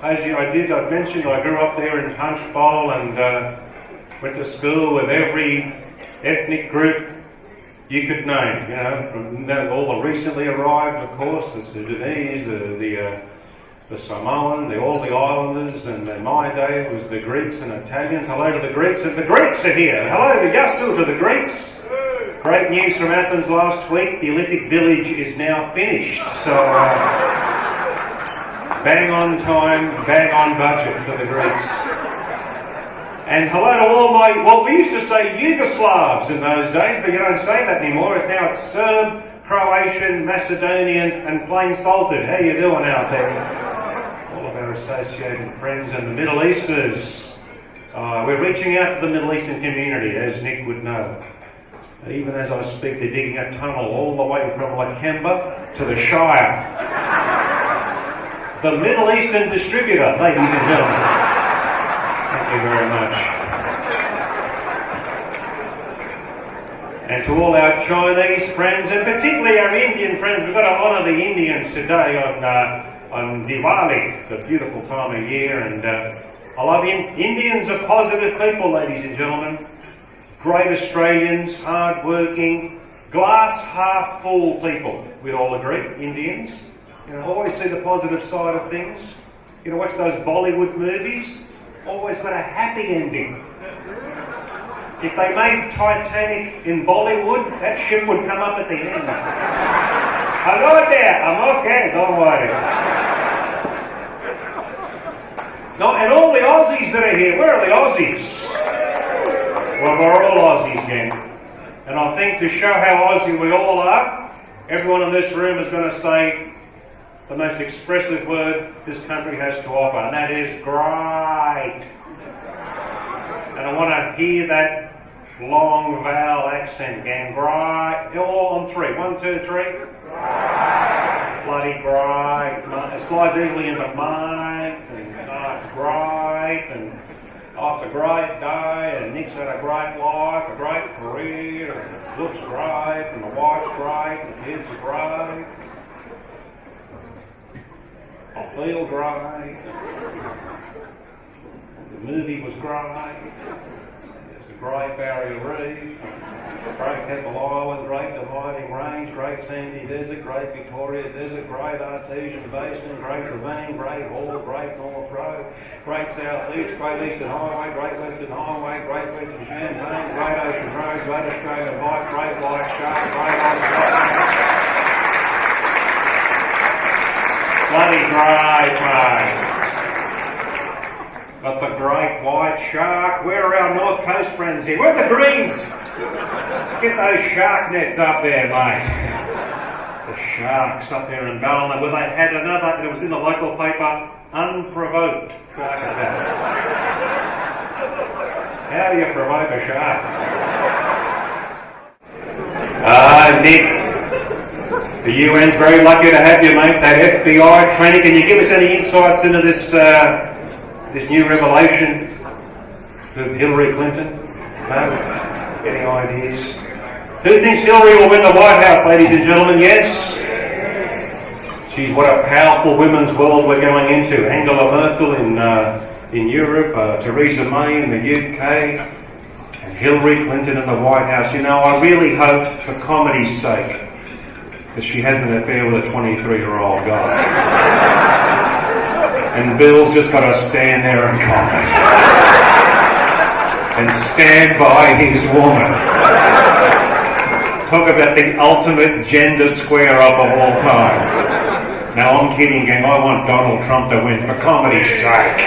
I mentioned I grew up there in Punchbowl and went to school with every ethnic group you could name, from all the recently arrived, of course, the Sudanese, the Samoan, all the islanders, and in my day it was the Greeks and Italians. Hello to the Greeks, and the Greeks are here. Hello to Yasu to the Greeks. Great news from Athens last week. The Olympic Village is now finished. So, bang on time, bang on budget for the Greeks. And hello to all we used to say Yugoslavs in those days, but you don't say that anymore. Now it's Serb, Croatian, Macedonian, and plain salted. How you doing out there? All of our associated friends and the Middle Easterners. We're reaching out to the Middle Eastern community, as Nick would know. Even as I speak, they're digging a tunnel all the way from Lakemba to the Shire. The Middle Eastern distributor, ladies and gentlemen. Thank you very much. And to all our Chinese friends, and particularly our Indian friends, we've got to honour the Indians today on Diwali. It's a beautiful time of year, and I love Indians are positive people, ladies and gentlemen. Great Australians, hard-working, glass half full people. We'd all agree, Indians. Always see the positive side of things. Watch those Bollywood movies. Always got a happy ending. If they made Titanic in Bollywood, that ship would come up at the end. Hello there, I'm okay, don't worry. No, and all the Aussies that are here, where are the Aussies? Well, we're all Aussies, gang. And I think to show how Aussie we all are, everyone in this room is going to say the most expressive word this country has to offer, and that is great. And I want to hear that long vowel accent again. Great. All on three. 1, 2, 3. Great. Bloody great. It slides easily into mate, and it's great, and it's a great day, and Nick's had a great life, a great career, and it looks great, and the wife's great, and the kids are great. I feel great. The movie was great. There's a great Barrier Reef, great Keppel Island, great Dividing Range, great Sandy Desert, great Victoria Desert, great Artesian Basin, great Ravine, great Hall, great North Road, great South East, great Eastern Highway, great Western Highway, great Western Champagne, great Ocean Road, great Australian Bight, great White Shark, great Australian. Bloody great, mate. Got the great white shark. Where are our North Coast friends here? Where are the greens? Let's get those shark nets up there, mate. The sharks up there in Ballina, where they had another, and it was in the local paper, unprovoked shark attack. How do you provoke a shark? Nick. The UN's very lucky to have you, mate. That FBI training. Can you give us any insights into this new revelation with Hillary Clinton? No? Any ideas? Who thinks Hillary will win the White House, ladies and gentlemen? Yes? Geez, what a powerful women's world we're going into. Angela Merkel in Europe, Theresa May in the UK, and Hillary Clinton in the White House. I really hope, for comedy's sake, that she has an affair with a 23-year-old guy. And Bill's just got to stand there and comment. And stand by his woman. Talk about the ultimate gender square-up of all time. Now, I'm kidding, gang. I want Donald Trump to win, for comedy's sake.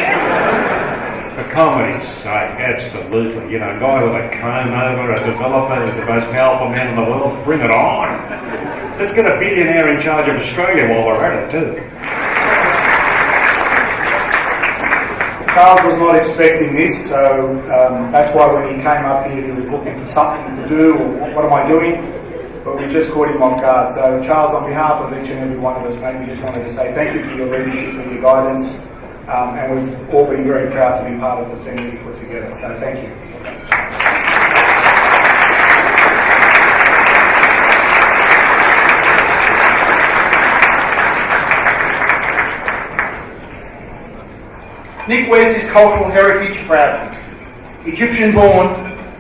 For comedy's sake, absolutely. A guy with a comb over, a developer, is the most powerful man in the world. Bring it on. Let's get a billionaire in charge of Australia while we're at it too. Charles was not expecting this, so that's why when he came up here he was looking for something to do, or what am I doing? But we just caught him off guard. So Charles, on behalf of each and every one of us, mate, we just wanted to say thank you for your leadership and your guidance, and we've all been very proud to be part of the team that you put together, so thank you. Nick wears his cultural heritage proudly. Egyptian born,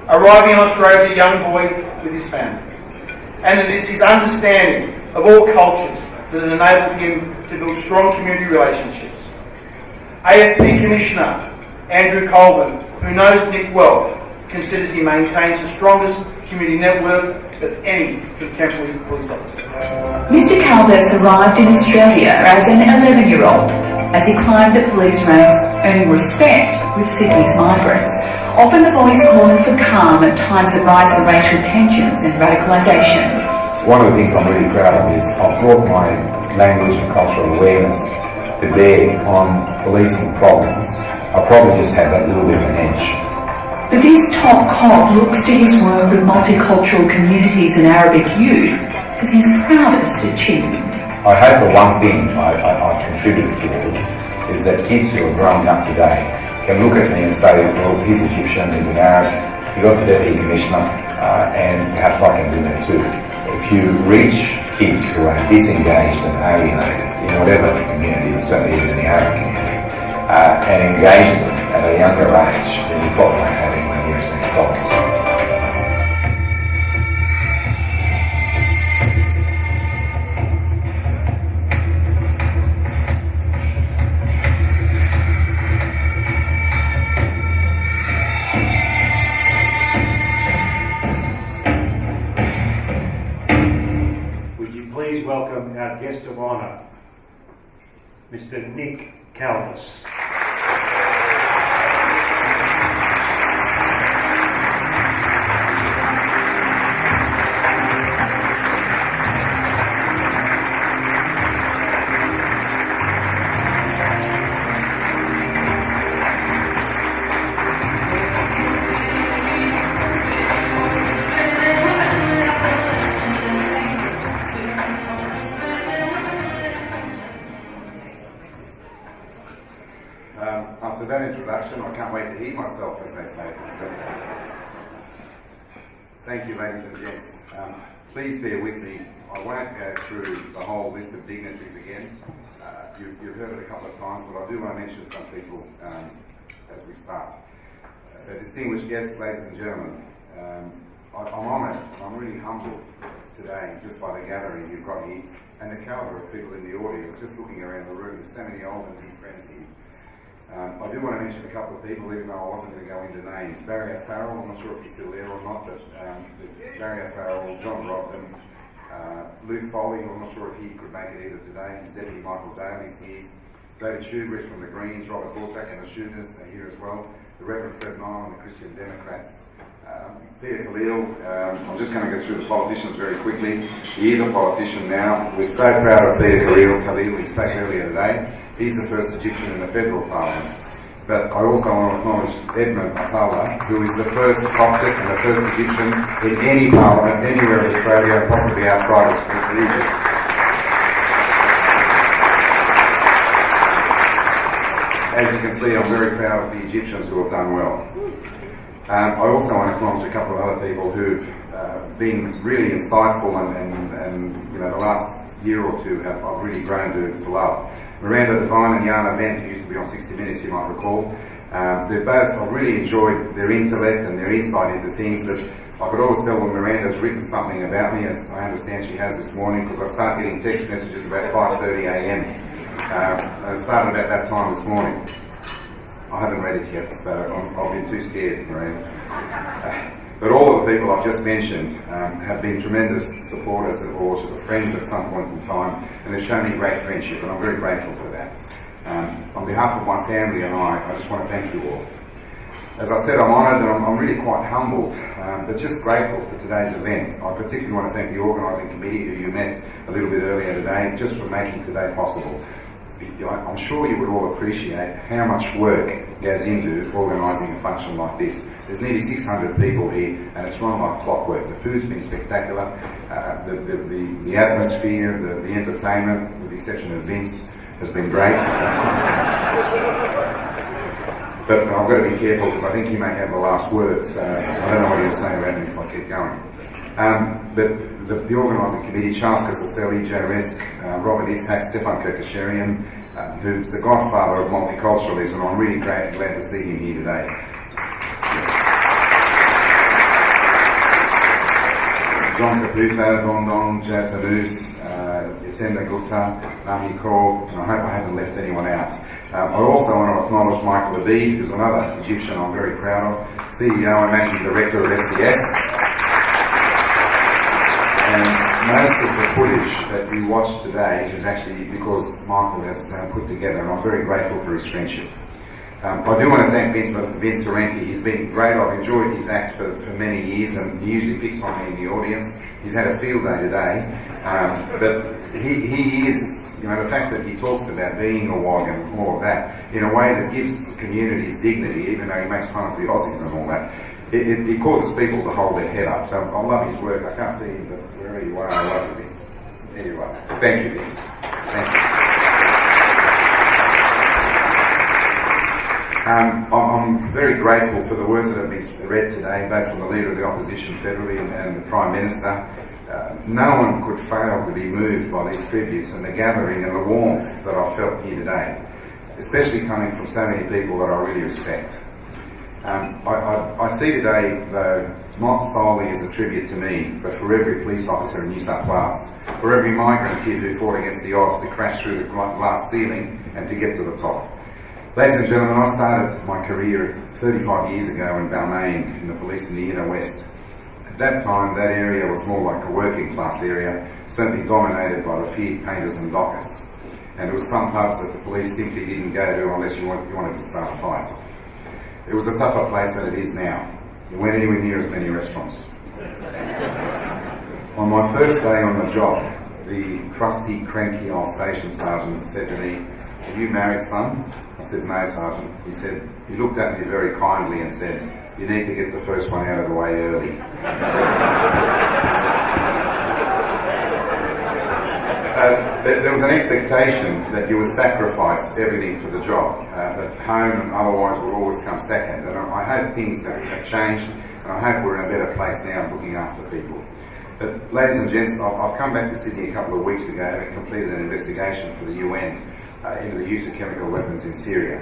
arriving in Australia as a young boy with his family. And it is his understanding of all cultures that enabled him to build strong community relationships. AFP Commissioner Andrew Colvin, who knows Nick well, considers he maintains the strongest community network of any contemporary police officer. Mr. Kaldas arrived in Australia as an 11-year-old as he climbed the police ranks, earning respect with Sydney's migrants, often the voice calling for calm at times of rising racial tensions and radicalisation. One of the things I'm really proud of is I've brought my language and cultural awareness to bear on policing problems. I probably just had that little bit of an edge. But this top cop looks to his work with multicultural communities and Arabic youth as his proudest achievement. I hope the one thing I've contributed towards is that kids who are growing up today can look at me and say, well, he's Egyptian, he's an Arab, he got the Deputy Commissioner, and perhaps I can do that too. If you reach kids who are disengaged and alienated in whatever community, but certainly even in the Arab community, and engage them at a younger age, then you probably won't have anywhere near as many problems. Please welcome our guest of honour, Mr. Nick Kaldas. After that introduction, I can't wait to hear myself, as they say. Thank you, ladies and gents. Please bear with me. I won't go through the whole list of dignitaries again. You've heard it a couple of times, but I do want to mention some people as we start. So, distinguished guests, ladies and gentlemen, I'm honoured, I'm really humbled today just by the gathering you've got here and the calibre of people in the audience. Just looking around the room, there's so many old and new friends here. I do want to mention a couple of people, even though I wasn't going to go into names. Barry O'Farrell, I'm not sure if he's still there or not, but there's Barry O'Farrell, John Brogden, Luke Foley, I'm not sure if he could make it either today. His deputy Michael Daly's here. David Shoebridge from the Greens, Robert Borsak and the Shooters are here as well. The Reverend Fred Nile and the Christian Democrats. Peter Khalil, I'm just going to go through the politicians very quickly. He is a politician now. We're so proud of Peter Khalil. He spoke earlier today. He's the first Egyptian in the federal parliament. But I also want to acknowledge Edmund Atala, who is the first Coptic and the first Egyptian in any parliament anywhere in Australia, possibly outside of Egypt. As you can see, I'm very proud of the Egyptians who have done well. I also want to acknowledge a couple of other people who've been really insightful and you know, the last year or two I've really grown to love. Miranda Devine and Yana Vent, who used to be on 60 Minutes, you might recall. I've really enjoyed their intellect and their insight into things, but I could always tell when Miranda's written something about me, as I understand she has this morning, because I start getting text messages about 5:30 a.m. It started about that time this morning. I haven't read it yet, so I've been too scared, Miranda. But all of the people I've just mentioned have been tremendous supporters or friends at some point in time, and they've shown me great friendship, and I'm very grateful for that. On behalf of my family and I just want to thank you all. As I said, I'm honoured and I'm really quite humbled, but just grateful for today's event. I particularly want to thank the organising committee who you met a little bit earlier today, just for making today possible. I'm sure you would all appreciate how much work goes into organising a function like this. There's nearly 600 people here and it's run like clockwork. The food's been spectacular, the atmosphere, the entertainment, with the exception of Vince, has been great. But I've got to be careful because I think he may have the last word, so I don't know what he'll say about me if I keep going. But the organising committee, Charles Casaselli, Joe Resk, Robert Ishak, Stefan Kirkasharian, who's the godfather of multiculturalism. I'm really glad to see him here today. John Caputo, Dondon, Jatanus, Yatenda Gupta, Nahi Kaur, and I hope I haven't left anyone out. I also want to acknowledge Michael Naguib, who's another Egyptian I'm very proud of, CEO and Managing Director of SDS. And most of the footage that you watched today is actually because Michael has put together, and I'm very grateful for his friendship. I do want to thank Vince Sorrenti. He's been great. I've enjoyed his act for many years, and he usually picks on me in the audience. He's had a field day today, but he is, you know, the fact that he talks about being a WOG and all of that in a way that gives communities dignity, even though he makes fun of the Aussies and all that, it causes people to hold their head up. So I love his work. I can't see him, but wherever you are, I love you, Vince. Anyway, thank you, Vince. Thank you. I'm very grateful for the words that have been read today, both from the Leader of the Opposition federally and the Prime Minister. No one could fail to be moved by these tributes and the gathering and the warmth that I've felt here today, especially coming from so many people that I really respect. I see today, though, not solely as a tribute to me, but for every police officer in New South Wales, for every migrant kid who fought against the odds to crash through the glass ceiling and to get to the top. Ladies and gentlemen, I started my career 35 years ago in Balmain in the police in the inner west. At that time, that area was more like a working class area, certainly dominated by the feared painters and dockers. And there were some pubs that the police simply didn't go to unless you wanted to start a fight. It was a tougher place than it is now. You weren't anywhere near as many restaurants. On my first day on the job, the crusty, cranky old station sergeant said to me, "Have you married, son?" I said, "No, Sergeant." He looked at me very kindly and said, "You need to get the first one out of the way early." There was an expectation that you would sacrifice everything for the job, that home and otherwise would always come second. And I hope things have changed, and I hope we're in a better place now looking after people. But ladies and gents, I've come back to Sydney a couple of weeks ago and completed an investigation for the UN into the use of chemical weapons in Syria.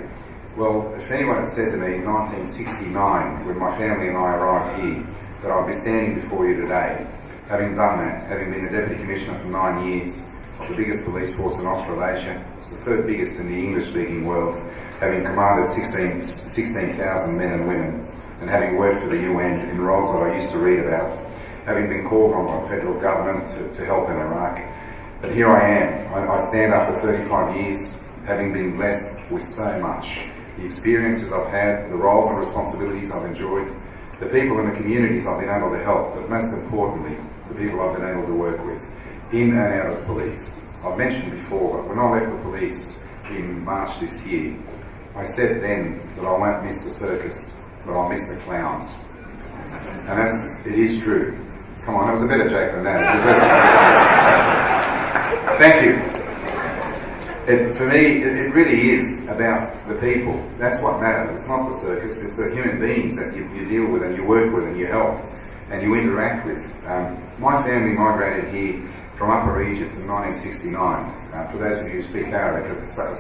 Well, if anyone had said to me in 1969, when my family and I arrived here, that I'd be standing before you today, having done that, having been the Deputy Commissioner for 9 years of the biggest police force in Australasia, it's the third biggest in the English-speaking world, having commanded 16,000 men and women, and having worked for the UN in roles that I used to read about, having been called on by the federal government to help in Iraq. But here I am. I stand after 35 years, having been blessed with so much. The experiences I've had, the roles and responsibilities I've enjoyed, the people and the communities I've been able to help, but most importantly, the people I've been able to work with, in and out of the police. I've mentioned before, but when I left the police in March this year, I said then that I won't miss the circus, but I'll miss the clowns. And it is true. Come on, that was a better joke than that. Thank you. For me, it really is about the people. That's what matters. It's not the circus. It's the human beings that you deal with and you work with and you help and you interact with. My family migrated here from Upper Egypt in 1969. For those of you who speak Arabic, at the Said.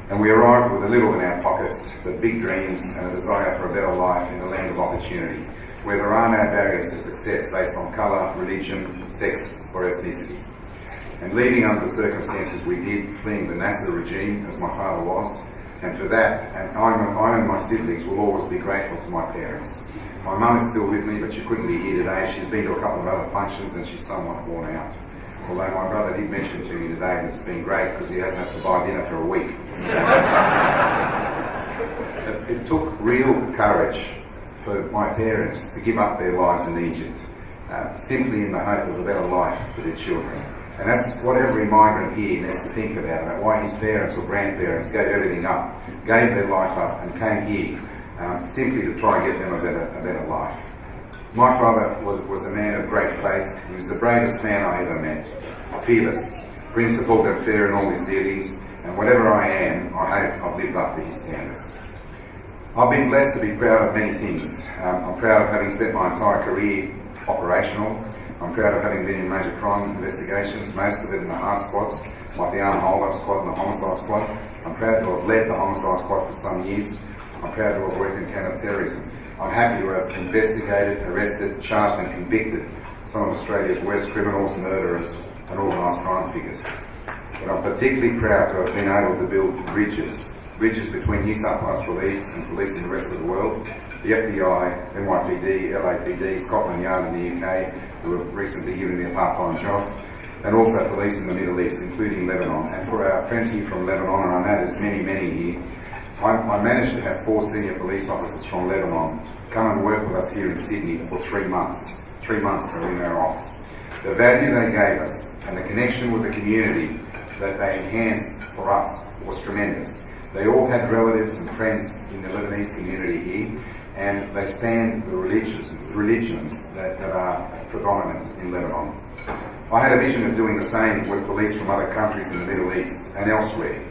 And we arrived with a little in our pockets, but big dreams and a desire for a better life in a land of opportunity, where there are no barriers to success based on colour, religion, sex or ethnicity. And leaving under the circumstances we did, fleeing the Nasser regime, as my father was, and for that, and I and my siblings will always be grateful to my parents. My mum is still with me, but she couldn't be here today. She's been to a couple of other functions and she's somewhat worn out. Although my brother did mention to me today that it's been great because he hasn't had to buy dinner for a week. It took real courage for my parents to give up their lives in Egypt, simply in the hope of a better life for their children. And that's what every migrant here needs to think about why his parents or grandparents gave everything up, gave their life up and came here simply to try and get them a better life. My father was a man of great faith. He was the bravest man I ever met, fearless, principled and fair in all his dealings, and whatever I am, I hope I've lived up to his standards. I've been blessed to be proud of many things. I'm proud of having spent my entire career operational. I'm proud of having been in major crime investigations, most of it in the hard squads, like the Armed Hold-Up Squad and the Homicide Squad. I'm proud to have led the Homicide Squad for some years. I'm proud to have worked in counter-terrorism. I'm happy to have investigated, arrested, charged and convicted some of Australia's worst criminals, murderers and organised crime figures. But I'm particularly proud to have been able to build bridges between New South Wales Police and police in the rest of the world, the FBI, NYPD, LAPD, Scotland Yard in the UK, who have recently given me a part-time job, and also police in the Middle East, including Lebanon. And for our friends here from Lebanon, and I know there's many here, I managed to have 4 senior police officers from Lebanon come and work with us here in Sydney for 3 months. 3 months they were in our office. The value they gave us and the connection with the community that they enhanced for us was tremendous. They all had relatives and friends in the Lebanese community here, and they spanned the religions that are predominant in Lebanon. I had a vision of doing the same with police from other countries in the Middle East and elsewhere.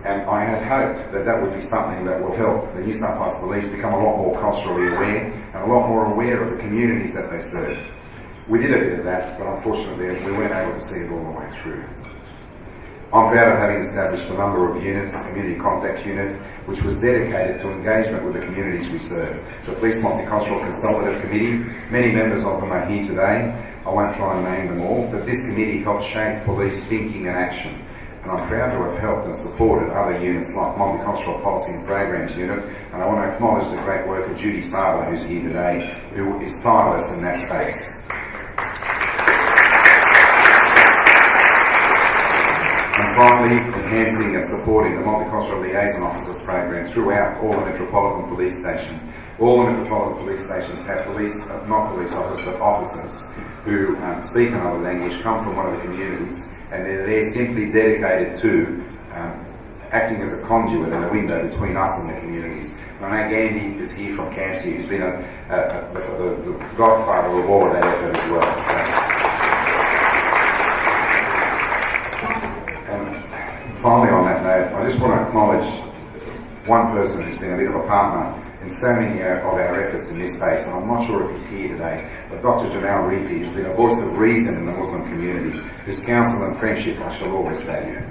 And I had hoped that that would be something that will help the New South Wales Police become a lot more culturally aware and a lot more aware of the communities that they serve. We did a bit of that, but unfortunately we weren't able to see it all the way through. I'm proud of having established a number of units, a community contact unit, which was dedicated to engagement with the communities we serve. The Police Multicultural Consultative Committee, many members of them are here today. I won't try and name them all, but this committee helped shape police thinking and action. And I'm proud to have helped and supported other units like Multicultural Policy and Programs Unit, and I want to acknowledge the great work of Judy Saba, who's here today, who is tireless in that space. And finally, enhancing and supporting the Multicultural Liaison Officers Program throughout all the Metropolitan Police Stations. All the Metropolitan Police Stations have not police officers, but officers who speak another language, come from one of the communities, and they're there simply dedicated to acting as a conduit and a window between us and the communities. And I know Gandhi is here from Campsie, who's been the godfather of all of that effort as well. And finally on that note, I just want to acknowledge one person who's been a bit of a partner in so many of our efforts in this space, and I'm not sure if he's here today, but Dr. Jamal Rifi has been a voice of reason in the Muslim community, whose counsel and friendship I shall always value.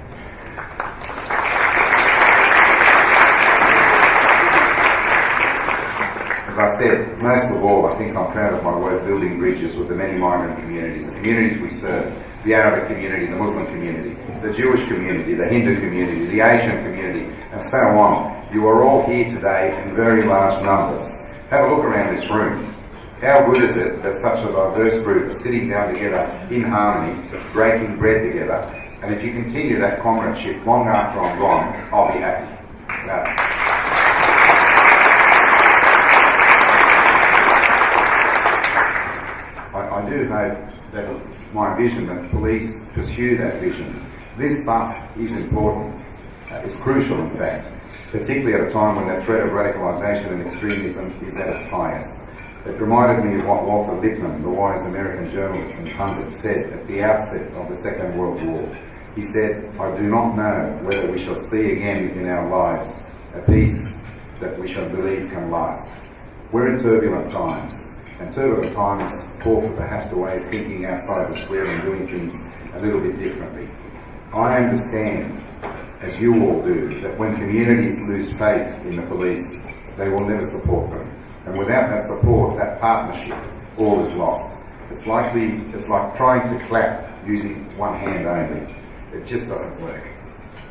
As I said, most of all, I think I'm proud of my work building bridges with the many migrant communities, the communities we serve, the Arabic community, the Muslim community, the Jewish community, the Hindu community, the Asian community, and so on. You are all here today in very large numbers. Have a look around this room. How good is it that such a diverse group are sitting down together in harmony, breaking bread together, and if you continue that comradeship long after I'm gone, I'll be happy. I do hope that my vision, that police pursue that vision. This stuff is important. It's crucial, in fact, particularly at a time when the threat of radicalisation and extremism is at its highest. It reminded me of what Walter Lippmann, the wise American journalist and pundit, said at the outset of the Second World War. He said, "I do not know whether we shall see again in our lives a peace that we shall believe can last." We're in turbulent times, and turbulent times call for perhaps a way of thinking outside the square and doing things a little bit differently. I understand, as you all do, that when communities lose faith in the police, they will never support them. And without that support, that partnership, all is lost. It's like trying to clap using one hand only. It just doesn't work.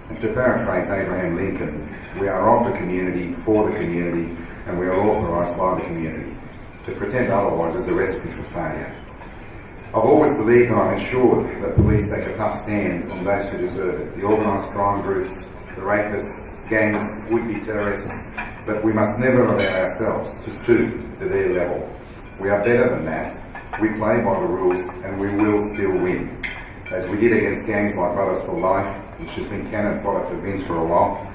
And to paraphrase Abraham Lincoln, we are of the community, for the community, and we are authorised by the community. To pretend otherwise is a recipe for failure. I've always believed, and I'm ensured, that police take a tough stand on those who deserve it. The organised crime groups, the rapists, gangs, would-be terrorists, but we must never allow ourselves to stoop to their level. We are better than that. We play by the rules, and we will still win. As we did against gangs like Brothers for Life, which has been cannon fodder for Vince for a while,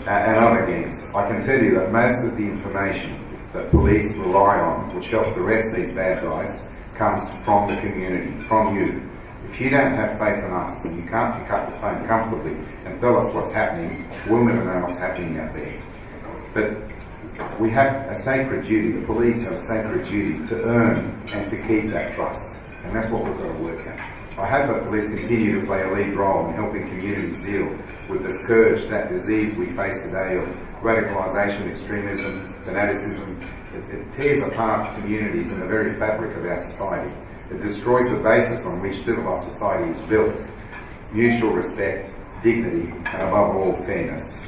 and other gangs. I can tell you that most of the information that police rely on, which helps arrest these bad guys, comes from the community, from you. If you don't have faith in us and you can't pick up the phone comfortably and tell us what's happening, we'll never know what's happening out there. But we have a sacred duty, the police have a sacred duty to earn and to keep that trust. And that's what we've got to work at. I hope that police continue to play a lead role in helping communities deal with the scourge, that disease we face today of radicalisation, extremism, fanaticism. It tears apart communities and the very fabric of our society. It destroys the basis on which civilised society is built. Mutual respect, dignity, and above all, fairness.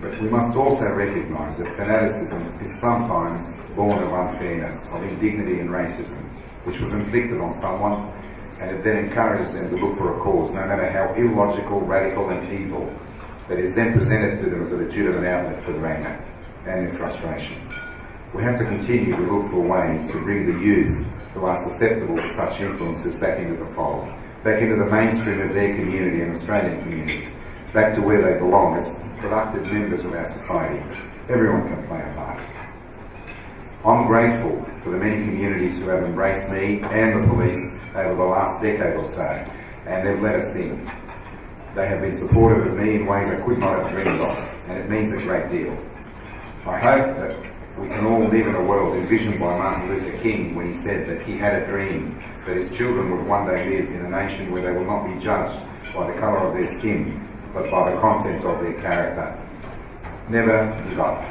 But we must also recognise that fanaticism is sometimes born of unfairness, of indignity and racism, which was inflicted on someone, and it then encourages them to look for a cause, no matter how illogical, radical and evil, that is then presented to them as a legitimate outlet for their anger and their frustration. We have to continue to look for ways to bring the youth who are susceptible to such influences back into the fold, back into the mainstream of their community and Australian community, back to where they belong as productive members of our society. Everyone can play a part. I'm grateful for the many communities who have embraced me and the police over the last decade or so, and they've let us in. They have been supportive of me in ways I could not have dreamed of, and it means a great deal. I hope that we can all live in a world envisioned by Martin Luther King when he said that he had a dream that his children would one day live in a nation where they will not be judged by the colour of their skin, but by the content of their character. Never give up.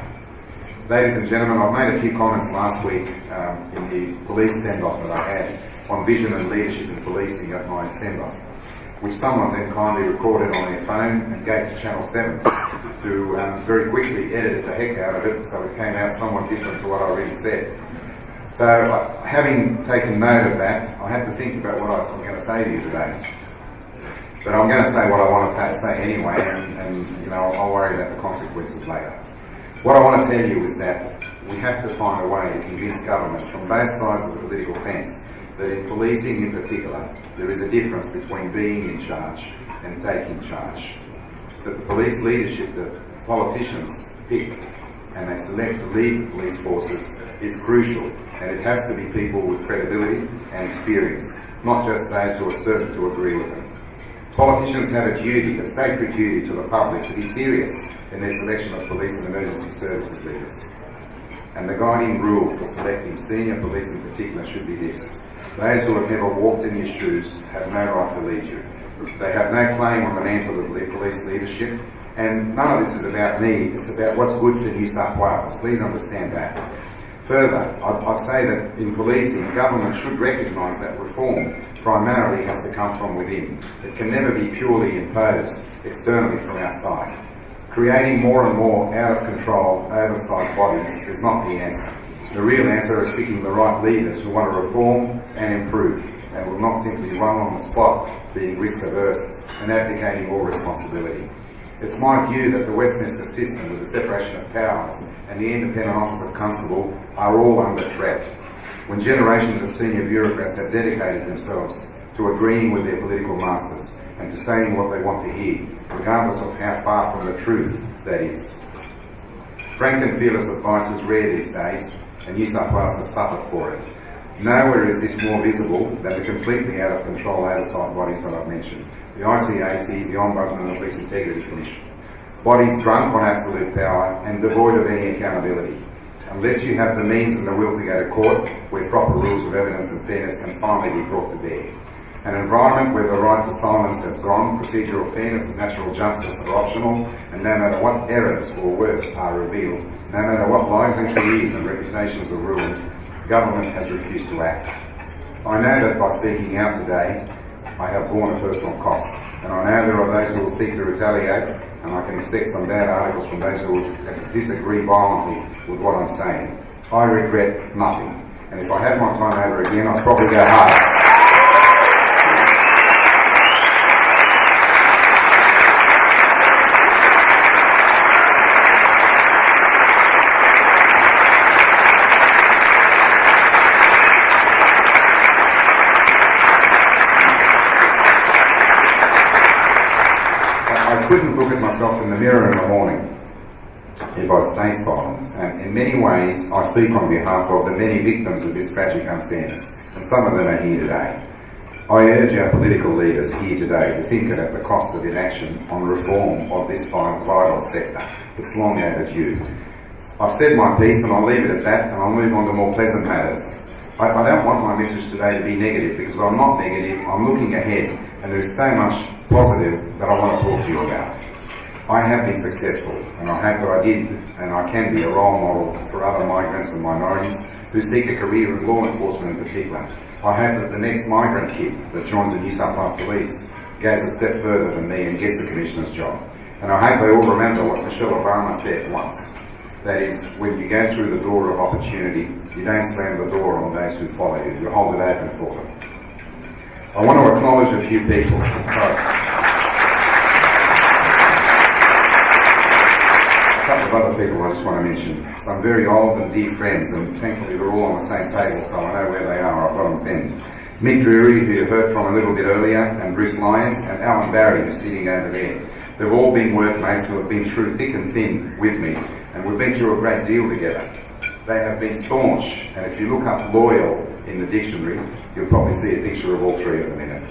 Ladies and gentlemen, I've made a few comments last week in the police send-off that I had on vision and leadership in policing at my send-off, which someone then kindly recorded on their phone and gave to Channel 7, who very quickly edited the heck out of it, so it came out somewhat different to what I really said. So, having taken note of that, I had to think about what I was going to say to you today. But I'm going to say what I want to say anyway, and you know, I'll worry about the consequences later. What I want to tell you is that we have to find a way to convince governments from both sides of the political fence that in policing in particular, there is a difference between being in charge and taking charge. That the police leadership that politicians pick and they select to lead police forces is crucial, and it has to be people with credibility and experience, not just those who are certain to agree with them. Politicians have a duty, a sacred duty to the public, to be serious in their selection of police and emergency services leaders. And the guiding rule for selecting senior police in particular should be this: those who have never walked in your shoes have no right to lead you. They have no claim on the mantle of police leadership, and none of this is about me, it's about what's good for New South Wales. Please understand that. Further, I'd say that in policing, government should recognise that reform primarily has to come from within. It can never be purely imposed externally from outside. Creating more and more out-of-control oversight bodies is not the answer. The real answer is picking the right leaders who want to reform and improve, and will not simply run on the spot, being risk-averse and abdicating all responsibility. It's my view that the Westminster system, with the separation of powers and the independent office of constable, are all under threat. When generations of senior bureaucrats have dedicated themselves to agreeing with their political masters and to saying what they want to hear, regardless of how far from the truth that is. Frank and fearless advice is rare these days, and New South Wales has suffered for it. Nowhere is this more visible than the completely out of control oversight bodies that I've mentioned. The ICAC, the Ombudsman and the Police Integrity Commission. Bodies drunk on absolute power and devoid of any accountability. Unless you have the means and the will to go to court, where proper rules of evidence and fairness can finally be brought to bear. An environment where the right to silence has gone, procedural fairness and natural justice are optional, and no matter what errors or worse are revealed, no matter what lives and careers and reputations are ruined, government has refused to act. I know that by speaking out today, I have borne a personal cost, and I know there are those who will seek to retaliate, and I can expect some bad articles from those who will disagree violently with what I'm saying. I regret nothing, and if I had my time over again, I'd probably go harder. I couldn't look at myself in the mirror in the morning if I stayed silent, and in many ways I speak on behalf of the many victims of this tragic unfairness, and some of them are here today. I urge our political leaders here today to think about the cost of inaction on reform of this vital sector. It's long overdue. I've said my piece and I'll leave it at that, and I'll move on to more pleasant matters. I don't want my message today to be negative, because I'm not negative. I'm looking ahead, and there's so much positive that I want to talk to you about. I have been successful, and I hope that I did and I can be a role model for other migrants and minorities who seek a career in law enforcement in particular. I hope that the next migrant kid that joins the New South Wales Police goes a step further than me and gets the Commissioner's job. And I hope they all remember what Michelle Obama said once. That is, when you go through the door of opportunity, you don't slam the door on those who follow you. You hold it open for them. I want to acknowledge a few people. A couple of other people I just want to mention. Some very old and dear friends, and thankfully they're all on the same table, so I know where they are. I've got them pinned. Mick Drury, who you heard from a little bit earlier, and Bruce Lyons, and Alan Barry, who's sitting over there. They've all been workmates who have been through thick and thin with me, and we've been through a great deal together. They have been staunch, and if you look up loyal in the dictionary, you'll probably see a picture of all three of them in it.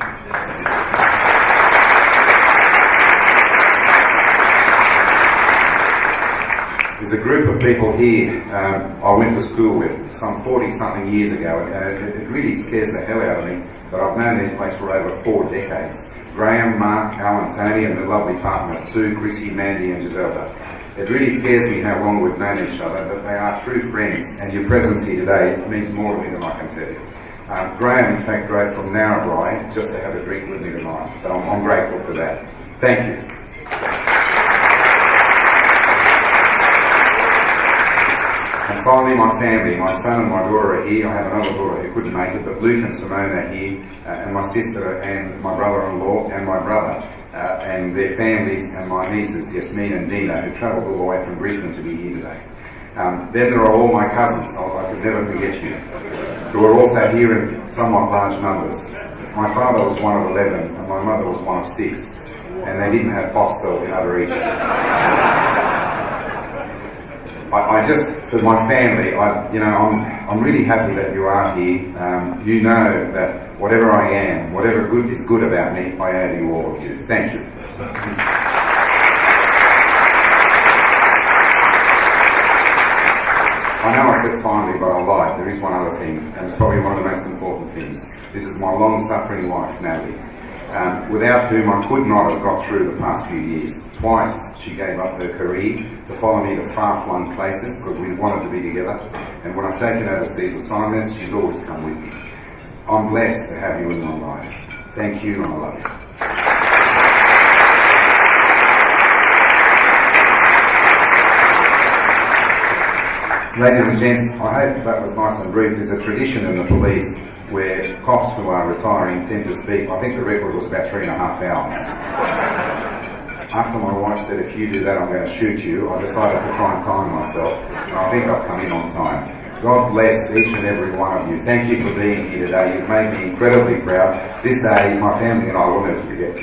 There's a group of people here I went to school with some 40-something years ago, and it really scares the hell out of me, but I've known these blokes for over 4 decades. Graham, Mark, Alan, Tony, and their lovely partners, Sue, Chrissy, Mandy, and Giselda. It really scares me how long we've known each other, but they are true friends, and your presence here today means more to me than I can tell you. Graham, in fact, drove from Narrabri just to have a drink with me tonight, so I'm grateful for that. Thank you. And finally, my family. My son and my daughter are here. I have another daughter who couldn't make it, but Luke and Simone are here, and my sister and my brother-in-law and my brother, and their families, and my nieces, Yasmin and Dina, who travelled all the way from Brisbane to be here today. Then there are all my cousins. I could never forget you, who are also here in somewhat large numbers. My father was one of 11, and my mother was one of 6, and they didn't have Foxtel in other Egypt. I just, for my family, I'm really happy that you are here. You know that whatever I am, whatever good is good about me, I owe to all of you. Thank you. I know I said finally, but I lied. There is one other thing, and it's probably one of the most important things. This is my long-suffering wife, Natalie, without whom I could not have got through the past few years. Twice she gave up her career to follow me to far-flung places because we wanted to be together, and when I've taken overseas assignments, she's always come with me. I'm blessed to have you in my life. Thank you, and I love you. Ladies and gents, I hope that was nice and brief. There's a tradition in the police where cops who are retiring tend to speak. I think the record was about 3.5 hours. After my wife said, if you do that, I'm going to shoot you, I decided to try and time myself, and I think I've come in on time. God bless each and every one of you. Thank you for being here today. You've made me incredibly proud. This day, my family and I will never forget.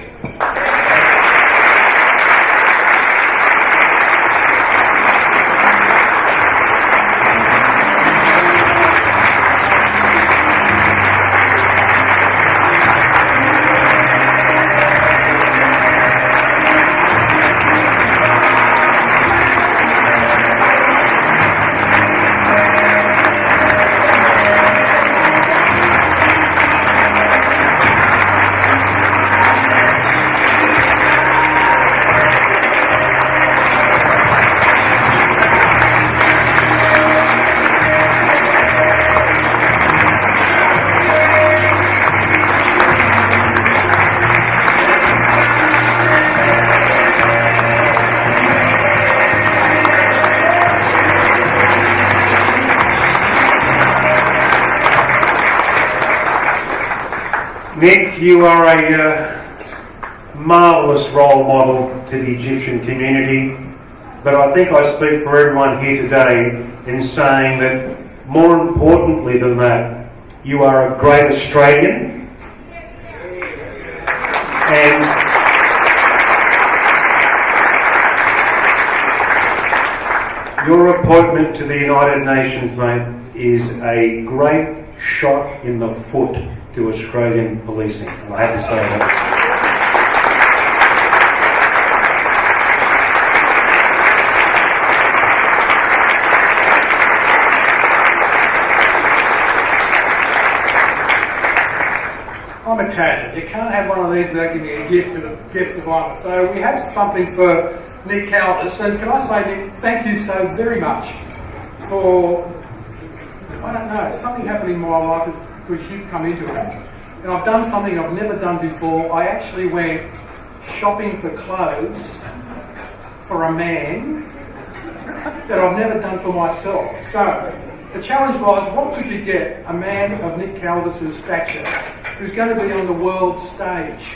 Nick, you are a marvellous role model to the Egyptian community, but I think I speak for everyone here today in saying that more importantly than that, you are a great Australian, and your appointment to the United Nations, mate, is a great shot in the foot to Australian policing. And I had to say that. Italian. You can't have one of these without giving a gift to the guest of honour. So we have something for Nick Kaldas, and can I say, Nick, thank you so very much for, I don't know, something happened in my life because you've come into it. And I've done something I've never done before. I actually went shopping for clothes for a man that I've never done for myself. So the challenge was, what could you get a man of Nick Kaldas' stature who's going to be on the world stage?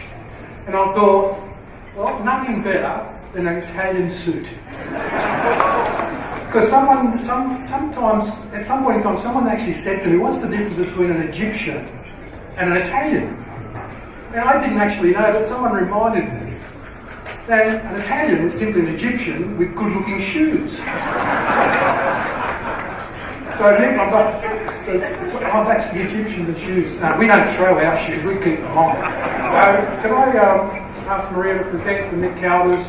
And I thought, well, nothing better than an Italian suit. Because sometimes, at some point in time, someone actually said to me, what's the difference between an Egyptian and an Italian? And I didn't actually know, but someone reminded me that an Italian is simply an Egyptian with good-looking shoes. So Nick, I'm actually Egyptian with shoes. No, we don't throw our shoes, we keep them on. So can I ask Maria to present to Nick Kaldas?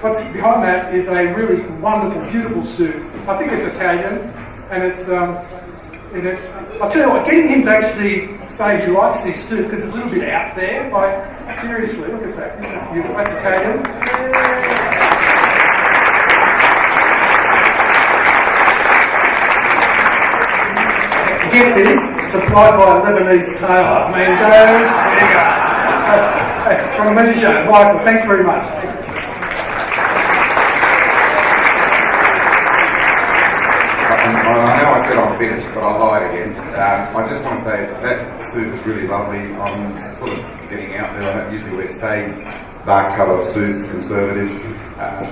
What's behind that is a really wonderful, beautiful suit. I think it's Italian, and it's I'll tell you what, getting him to actually say he likes this suit, because it's a little bit out there, seriously, look at that. That's Italian. Get this, supplied by a Lebanese tailor. I mean, there you go. From Malaysia. Michael, thanks very much. I know I said I'm finished, but I lied again. I just want to say that suit is really lovely. I'm sort of getting out there. I don't usually wear staid, dark coloured suits, conservative.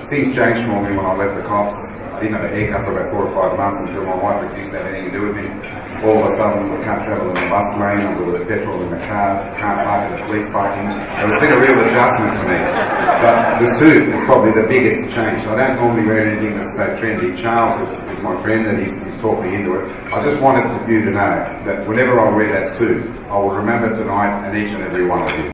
Things changed for me when I left the cops. I didn't have a haircut for about 4 or 5 months until my wife refused to have anything to do with me. All of a sudden, I can't travel in the bus lane, I've got a bit of petrol in the car, can't park at the police parking. It's been a real adjustment for me. But the suit is probably the biggest change. I don't normally wear anything that's so trendy. Charles is my friend and he's talked me into it. I just wanted you to know that whenever I wear that suit, I will remember tonight and each and every one of you.